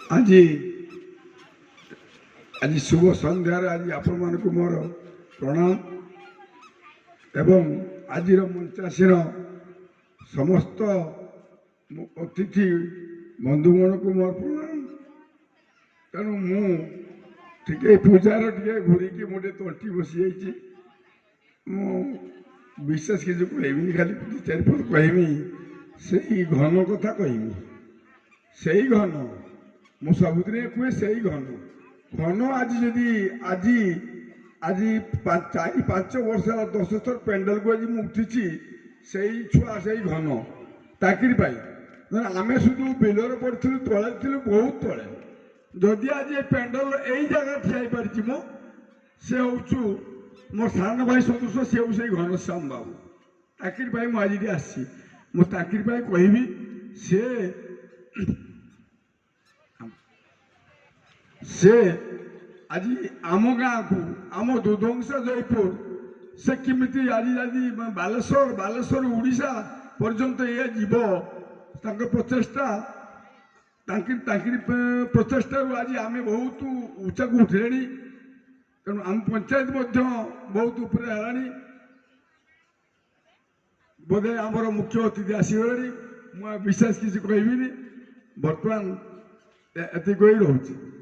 आज आज शुभ सन्धार आज आपण मान मोर प्रणाम एवं आज मंचासीन समस्त अतिथि बंधुगण को मोर प्रणाम। तेणु मुझे पूजार टे घूरिकी मोटे तंटी बसी जाइए विशेष किसी कहमी खाली दु चार पद कहमी से घन कथा कहमी से घन मु सबुदिन कहे से घन घन आज जदि आज आज 4-5 वर्ष 10 थर पेंडल को आज मुठी से छुआ से घन ताकि आम शुद्ध बिलर पड़ू तले थी बहुत तले जदि आज पेंडल यही जगह ठिया पारी मो से हूँ मोर सान भाई सदृश से हूँ से घनश्याम बाबू ताकि मुझे आसी मु ताकि कहबी से आज आम गाँ को आम दुधंसा जयपुर से किमिति आज आज बालेश्वर उड़ीसा पर्यंत ये जीव प्रचेषा प्रचेषा आज आम बहुत ऊंचा को उठिले तेणु आम पंचायत बहुत उपरे है बोधे आमर मुख्य अतिथि आसगले मुझे विशेष किसी कहबी बर्तमान एति कही रोचे।